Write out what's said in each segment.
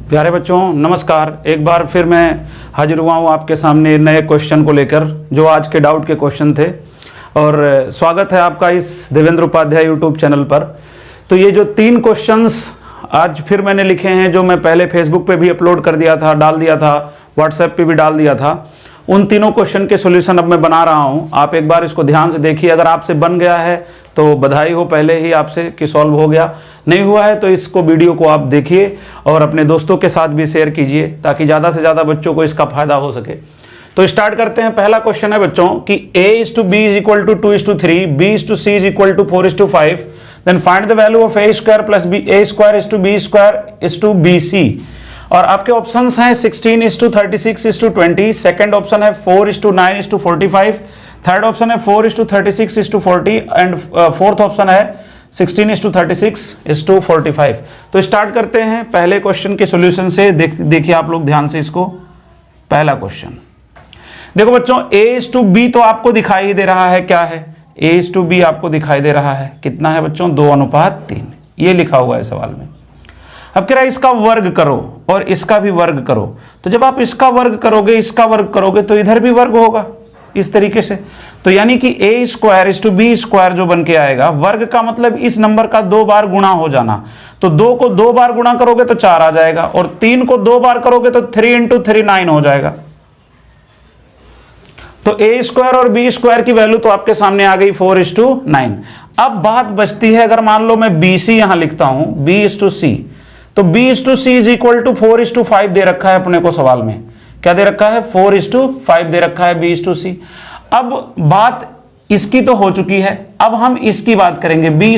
प्यारे बच्चों नमस्कार। एक बार फिर मैं हाजिर हुआ हूँ आपके सामने नए क्वेश्चन को लेकर, जो आज के डाउट के क्वेश्चन थे। और स्वागत है आपका इस देवेंद्र उपाध्याय यूट्यूब चैनल पर। तो ये जो 3 क्वेश्चंस आज फिर मैंने लिखे हैं, जो मैं पहले फेसबुक पे भी अपलोड कर दिया था, डाल दिया था, व्हाट्सएप पे भी डाल दिया था, उन तीनों क्वेश्चन के सॉल्यूशन अब मैं बना रहा हूं। आप एक बार इसको ध्यान से देखिए। अगर आपसे बन गया है तो बधाई हो पहले ही आपसे कि सॉल्व हो गया। नहीं हुआ है तो इसको वीडियो को आप देखिए और अपने दोस्तों के साथ भी शेयर कीजिए, ताकि ज़्यादा से ज़्यादा बच्चों को इसका फायदा हो सके। तो स्टार्ट करते हैं। पहला क्वेश्चन है बच्चों कि a/b = 2:3, b/c = 4:5, then find the value of a² + a² + b², और आपके ऑप्शंस हैं 16:36:20, सेकंड ऑप्शन है 4:9:45, थर्ड ऑप्शन है 4:36:40 एंड फोर्थ ऑप्शन है 16:36:45। तो स्टार्ट करते हैं पहले क्वेश्चन के सॉल्यूशन से। देखिए आप लोग ध्यान से इसको। पहला क्वेश्चन देखो बच्चों, a/b तो आपको दिखाई दे रहा है। क्या है? a/b आपको दिखाई दे रहा है। कितना है बच्चों? 2:3। ये लिखा हुआ है सवाल में। अब कह रहा है इसका वर्ग करो और इसका भी वर्ग करो। तो जब आप इसका वर्ग करोगे, इसका वर्ग करोगे, तो इधर भी वर्ग होगा इस तरीके से। तो यानी कि a² = b² जो बन के आएगा, वर्ग का मतलब इस नंबर का 2 बार गुणा हो जाना। तो 2 को 2 बार गुणा करोगे तो 4 आ जाएगा, और 3 को 2 बार करोगे तो 3 × 3 9 हो जाएगा। तो a² और b² की वैल्यू तो आपके सामने आ गई 4:9। अब बात बचती है, अगर मान लो मैं bc यहां लिखता हूं, b/c, तो b/c = 4:5 दे रखा है अपने को सवाल में। क्या दे रखा है? 4:5 दे रखा है b/c। अब बात इसकी तो हो चुकी है, अब हम इसकी बात करेंगे b²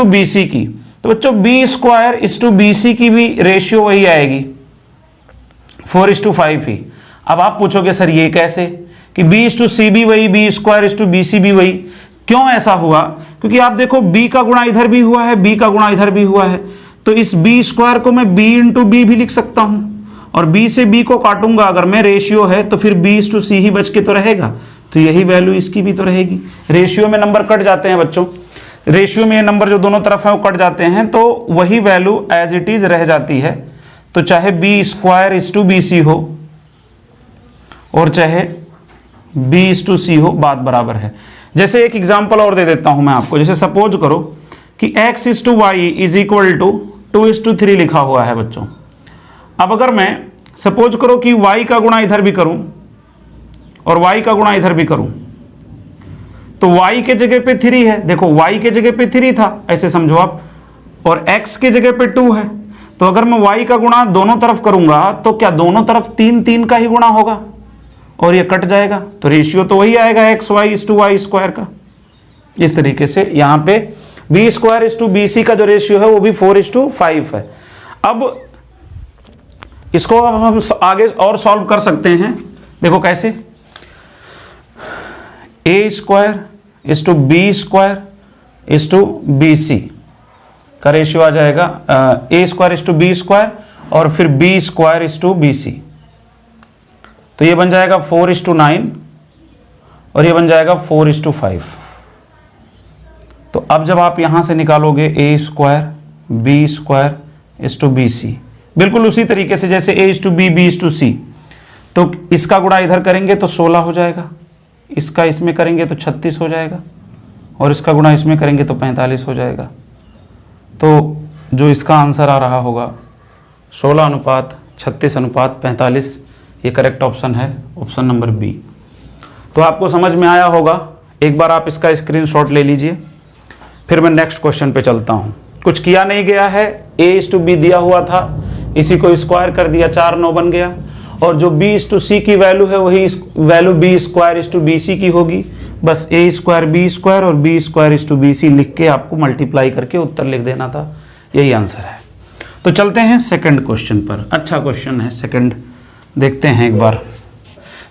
bc की। तो बच्चों b² bc की भी रेशियो वही आएगी 4:5 ही। अब आप पूछोगे सर ये कैसे कि b/c भी वही, b² bc भी वही। क्यों ऐसा हुआ? क्योंकि आप देखो b का गुणा इधर भी हुआ है, b का गुणा इधर भी हुआ है। तो इस b² को मैं b × b भी लिख सकता हूं, और b से b को काटूंगा अगर मैं, रेशियो है, तो फिर b/c ही बच के तो रहेगा। तो यही वैल्यू इसकी भी तो रहेगी। रेशियो में नंबर कट जाते हैं बच्चों, रेशियो में ये नंबर जो दोनों तरफ है वो कट जाते हैं, तो वही वैल्यू एज इट इज रह जाती है। तो चाहे b² bc हो और चाहे b/c हो, बात बराबर है। जैसे एक एग्जांपल और दे देता हूं मैं आपको। जैसे सपोज करो कि x/y = 2:3 लिखा हुआ है बच्चों। अब अगर मैं सपोज करो कि y का गुणा इधर भी करूं और y का गुणा इधर भी करूं, तो y के जगह पे 3 है। देखो y के जगह पे 3 था, ऐसे समझो आप, और x के जगह पे 2 है। तो अगर मैं y का गुणा दोनों तरफ करूंगा तो क्या दोनों तरफ 3 का ही गुणा होगा और ये कट जाएगा। तो रेशियो तो वही आएगा xy/y² का। इस तरीके से यहां पे b² bc का जो रेशियो है वो भी 4:5 है। अब इसको अब हम आगे और सॉल्व कर सकते हैं। देखो कैसे, a² b² bc का रेशियो आ जाएगा a² b² और फिर b² bc। तो ये बन जाएगा 4:9 और ये बन जाएगा 4:5। तो अब जब आप यहां से निकालोगे a² b² bc, बिल्कुल उसी तरीके से जैसे a/b b/c, तो इसका गुणा इधर करेंगे तो 16 हो जाएगा, इसका इसमें करेंगे तो 36 हो जाएगा, और इसका गुणा इसमें करेंगे तो 45 हो जाएगा। तो जो इसका आंसर आ रहा होगा 16:36:45, ये करेक्ट ऑप्शन है, ऑप्शन नंबर बी। तो आपको समझ में आया होगा। एक बार आप इसका स्क्रीनशॉट ले लीजिए। फिर मैं नेक्स्ट क्वेश्चन पे चलता हूं। कुछ किया नहीं गया है, a/b दिया हुआ था, इसी को स्क्वायर कर दिया, 4/9 बन गया, और जो b/c की वैल्यू है वही वैल्यू b² bc की होगी। बस a² b² और b² bc लिख के आपको मल्टीप्लाई करके उत्तर लिख देना था। यही आंसर है। तो चलते हैं सेकंड क्वेश्चन पर। अच्छा क्वेश्चन है सेकंड, देखते हैं एक बार।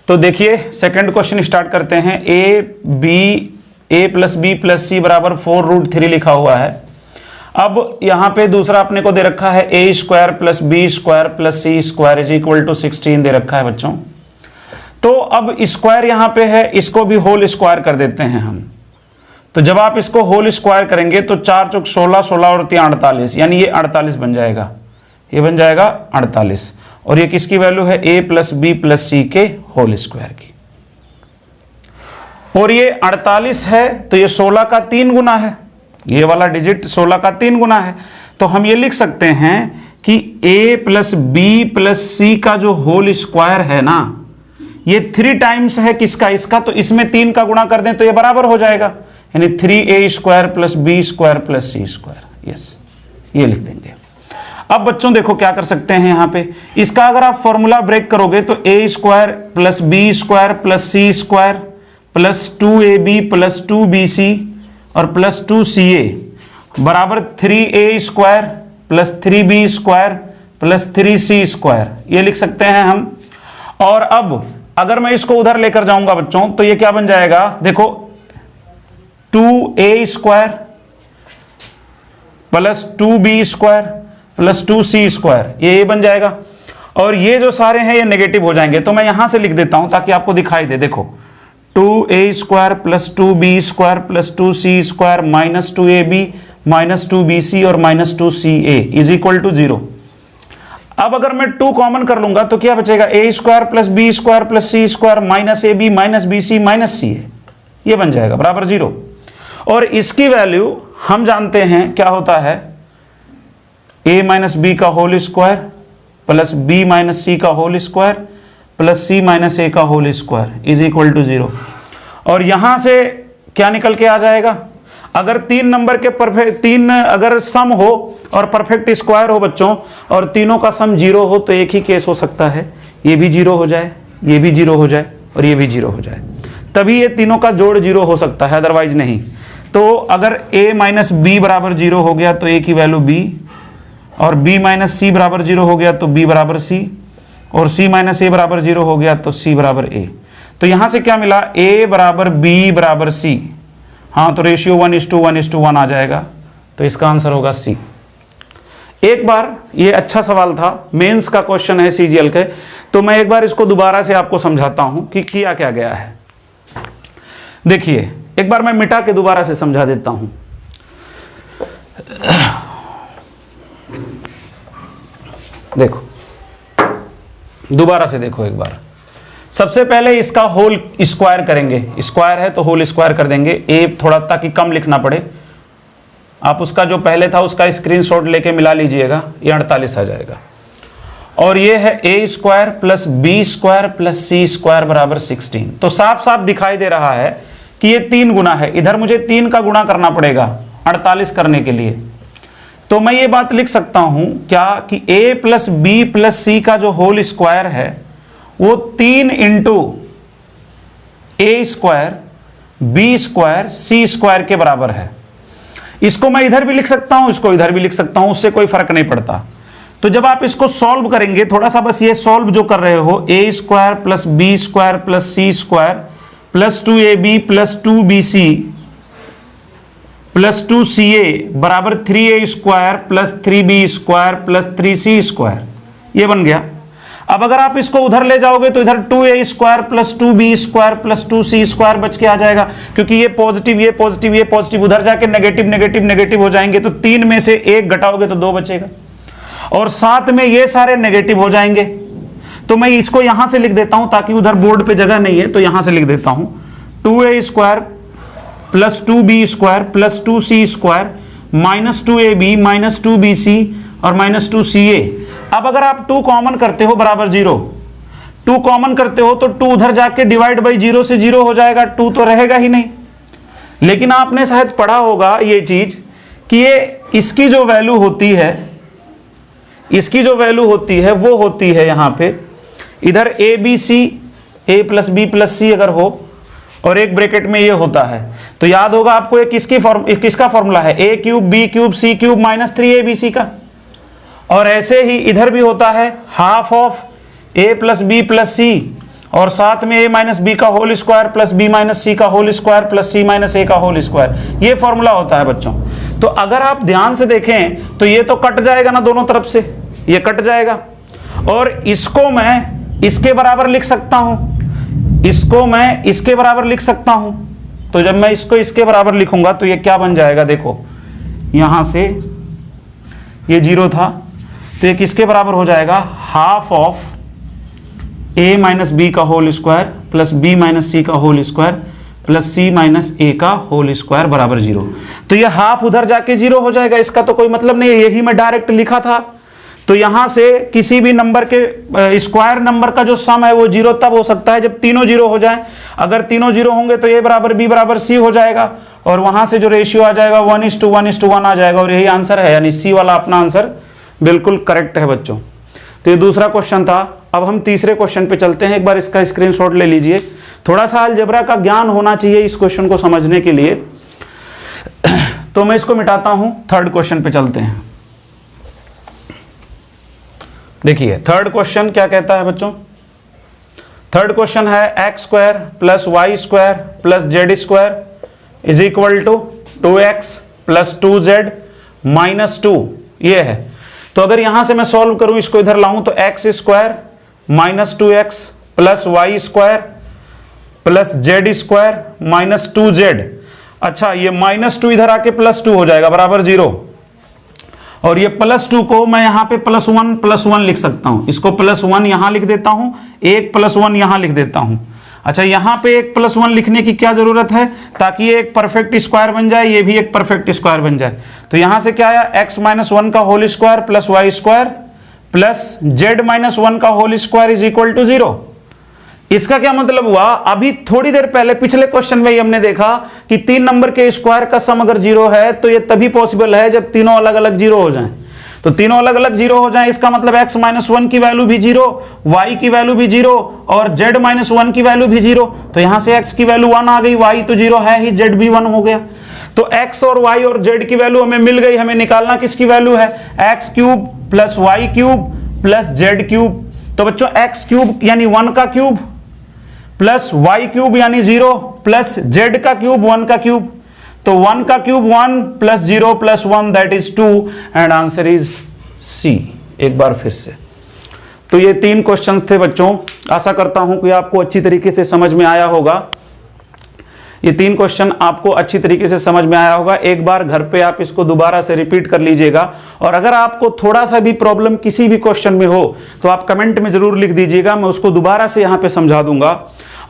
तो देखिए सेकंड क्वेश्चन स्टार्ट करते हैं। a + b + c = 4√3 लिखा हुआ है। अब यहां पे दूसरा अपने को दे रखा है a² + b² + c² = 16 दे रखा है बच्चों। तो अब स्क्वायर यहां पे है, इसको भी होल स्क्वायर कर देते हैं हम। तो जब आप इसको होल स्क्वायर करेंगे तो 4 × 16, 16 और 3 48, यानी ये 48 बन जाएगा। ये बन जाएगा 48, और ये किसकी वैल्यू है, a प्लस बी प्लस सी के होल स्क्वायर की। और ये 48 है तो ये 16 का 3 गुना है, ये वाला डिजिट 16 का 3 गुना है। तो हम ये लिख सकते हैं कि a प्लस बी प्लस सी का जो होल स्क्वायर है ना, ये 3 टाइम्स है किसका, इसका, तो इसमें 3 का गुणा कर दें तो ये बराबर हो जाएगा, यानी 3a square plus B square plus सी स्क्वायर। यस, ये लिख देंगे। अब बच्चों देखो क्या कर सकते हैं यहाँ पे, इसका अगर आप फॉर्मूला ब्रेक करोगे तो a square plus B square plus C square plus 2ab plus 2bc और प्लस 2ca बराबर 3a square plus 3b square plus 3c square, ये लिख सकते हैं हम। और अब अगर मैं इसको उधर लेकर जाऊंगा बच्चों तो ये क्या बन जाएगा, देखो 2a square plus 2b square plus 2c square, ये बन जाएगा। और ये जो सारे हैं ये नेगेटिव हो जाएंगे, तो मैं यहां से लिख देता हूं ताकि आपको दिखाई दे। देखो 2a square plus 2b square plus 2c square minus 2ab minus 2bc और minus 2ca is equal to 0। अब अगर मैं 2 कॉमन कर लूंगा तो क्या बचेगा, a square plus B square plus C square minus ab minus bc minus ca, ये बन जाएगा बराबर 0। और इसकी वैल्यू हम जानते हैं क्या होता है, a माइनस बी का whole square plus b minus C का whole square plus c minus a का whole square is equal to 0। और यहां से क्या निकल के आ जाएगा, अगर 3 नंबर के परफेक्ट 3 अगर सम हो और परफेक्ट स्क्वायर हो बच्चों, और तीनों का सम 0 हो तो एक ही केस हो सकता है, ये भी 0 हो जाए, ये भी 0 हो जाए और ये भी 0 हो जाए, तभी ये तीनों का जोड़ 0 हो सकता है, अदरवाइज नहीं। तो अगर a माइनस बी बराबर 0 हो गया तो a की वैल्यू b, और b माइनस सी बराबर 0 हो गया तो b बराबर c, और c माइनस a बराबर 0 हो गया तो c बराबर a। तो यहां से क्या मिला, a बराबर b बराबर c, हाँ तो रेशियो 1:1:1 आ जाएगा, तो इसका आंसर होगा C। एक बार ये अच्छा सवाल था, मेंस का क्वेश्चन है CGL के, तो मैं एक बार इसको दोबारा से आपको समझाता हूं कि किया क्या गया है। देखिए एक बार मैं मिटा के दोबारा से समझा देता हूं। देखो दोबारा से देखो एक बार, सबसे पहले इसका होल स्क्वायर करेंगे, स्क्वायर है तो होल स्क्वायर कर देंगे, a थोड़ा ताकि कम लिखना पड़े, आप उसका जो पहले था उसका स्क्रीनशॉट लेके मिला लीजिएगा, ये 48 आ जाएगा। और ये है a square plus B square plus C square बराबर 16। तो साफ साफ दिखाई दे रहा है कि ये 3 गुना है, इधर मुझे 3 का गुणा करना पड़ेगा 48 करने के लिए। तो मैं ये बात लिख सकता हूं क्या कि a प्लस बी प्लस सी का जो होल स्क्वायर है वो 3 इंटू ए स्क्वायर बी स्क्वायर सी स्क्वायर के बराबर है। इसको मैं इधर भी लिख सकता हूं, इसको इधर भी लिख सकता हूं, उससे कोई फर्क नहीं पड़ता। तो जब आप इसको सॉल्व करेंगे, थोड़ा सा बस ये सॉल्व जो कर रहे हो, A square plus B square plus C square plus 2ab plus 2bc plus 2ca बराबर 3a square plus 3b square plus 3c square, ये बन गया। अब अगर आप इसको उधर ले जाओगे तो इधर 2a square plus 2b square plus 2c square बच के आ जाएगा, क्योंकि ये पॉजिटिव ये पॉजिटिव ये पॉजिटिव उधर जाके नेगेटिव नेगेटिव नेगेटिव हो जाएंगे, तो 3 में से 1 घटाओगे तो 2 बचेगा, और साथ में ये सारे नेगेटिव हो जाएंगे। तो मैं इसको यहां से लिख देता हूं ताकि उधर बोर्ड पे जगह नहीं है, तो यहां से लिख देता हूं 2a square plus 2b square plus 2c square minus 2ab minus 2bc और माइनस 2ca। अब अगर आप 2 कॉमन करते हो बराबर 0, 2 कॉमन करते हो तो 2 उधर जाके डिवाइड बाई 0 से 0 हो जाएगा, 2 तो रहेगा ही नहीं। लेकिन आपने शायद पढ़ा होगा ये चीज कि ये इसकी जो वैल्यू होती है, इसकी जो वैल्यू होती है वो होती है यहां पे, इधर A B C, A plus B plus C अगर हो और एक ब्रैकेट में ये होता है, तो याद होगा आपको एक किसका फॉर्मूला है, A cube B cube C cube minus 3abc का। और ऐसे ही इधर भी होता है half of A plus B plus C और साथ में ए माइनस बी का whole square plus B minus C का whole square plus C minus A का होल स्क्वायर, ये फॉर्मूला होता है बच्चों। तो अगर आप ध्यान से देखें तो ये तो कट जाएगा ना, दोनों तरफ से ये कट जाएगा, और इसको मैं इसके बराबर लिख सकता हूं, इसको मैं इसके बराबर लिख सकता हूं। तो जब मैं इसको इसके बराबर लिखूंगा तो ये क्या बन जाएगा, देखो यहां से ये 0 था, तो ये किसके बराबर हो जाएगा, half of a minus B का whole square plus b minus C का whole square plus c minus a का होल स्क्वायर बराबर 0। तो ये हाफ उधर जाके 0 हो जाएगा, इसका तो कोई मतलब नहीं है, यही मैं डायरेक्ट लिखा था। तो यहां से किसी भी नंबर के स्क्वायर नंबर का जो सम है वो 0 तब हो सकता है जब तीनों 0 हो जाए। अगर तीनों 0 होंगे तो a बराबर b बराबर c हो जाएगा, और वहां से जो रेशियो आ जाएगा 1:1:1 आ जाएगा, और यही आंसर है, यानी सी वाला अपना आंसर बिल्कुल करेक्ट है बच्चों। तो ये दूसरा क्वेश्चन था। अब हम तीसरे क्वेश्चन पे चलते हैं। एक बार इसका स्क्रीनशॉट ले लीजिए। थोड़ा सा अलजेब्रा का ज्ञान होना चाहिए इस क्वेश्चन को समझने के लिए। तो मैं इसको मिटाता हूं, थर्ड क्वेश्चन पे चलते हैं। देखिए थर्ड क्वेश्चन क्या कहता है बच्चों। थर्ड क्वेश्चन है x square plus y square plus z square is equal to 2x plus 2z minus 2, ये है। तो अगर यहां से मैं सॉल्व करूं, इसको इधर लाऊं, तो x square minus 2x plus y square plus z square minus 2z। अच्छा, ये माइनस 2 इधर आके प्लस 2 हो जाएगा बराबर 0, और ये प्लस 2 को मैं यहां पे +1 लिख सकता हूं। इसको +1 यहां लिख देता हूं, एक +1 यहां लिख देता हूं। अच्छा, यहां पे एक +1 लिखने की क्या जरूरत है, ताकि ये एक परफेक्ट स्क्वायर बन जाए, ये भी एक परफेक्ट स्क्वायर बन जाए। तो यहां से क्या आया, x-1 का whole square plus y square plus z-1 का whole square is equal to 0। इसका क्या मतलब हुआ, अभी थोड़ी देर पहले पिछले क्वेश्चन में ही हमने देखा कि 3 नंबर के स्क्वायर का सम अगर 0 है तो ये तभी पॉसिबल है जब तीनों अलग अलग 0 हो जाएं। तो तीनों अलग अलग 0 हो जाएं, इसका मतलब x-1 की वैल्यू भी 0, y की वैल्यू भी 0 और z-1 की वैल्यू भी 0। तो यहां से x की वैल्यू 1 आ गई, y तो 0 है ही, z भी 1 हो गया। तो x और y और z की वैल्यू हमें मिल गई। हमें निकालना किसकी वैल्यू है, x³ plus y³ plus z³। तो बच्चों x³ यानी 1 का क्यूब प्लस y³ यानी 0 प्लस z का क्यूब 1 का क्यूब। तो 1 का cube 1 plus 0 plus 1 that is 2 and answer is c. एक बार फिर से, तो ये 3 क्वेश्चंस थे बच्चों। आशा करता हूं कि आपको अच्छी तरीके से समझ में आया होगा। ये 3 क्वेश्चन आपको अच्छी तरीके से समझ में आया होगा। एक बार घर पे आप इसको दोबारा से रिपीट कर लीजिएगा, और अगर आपको थोड़ा सा भी प्रॉब्लम किसी भी क्वेश्चन में हो तो आप कमेंट में जरूर लिख दीजिएगा, मैं उसको दोबारा से यहाँ पे समझा दूंगा।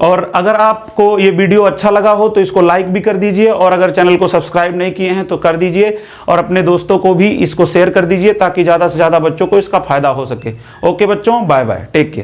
और अगर आपको ये वीडियो अच्छा लगा हो तो इसको लाइक भी कर दीजिए, और अगर चैनल को सब्सक्राइब नहीं किए हैं तो कर दीजिए, और अपने दोस्तों को भी इसको शेयर कर दीजिए ताकि ज़्यादा से ज़्यादा बच्चों को इसका फायदा हो सके। ओके बच्चों, बाय बाय, टेक केयर।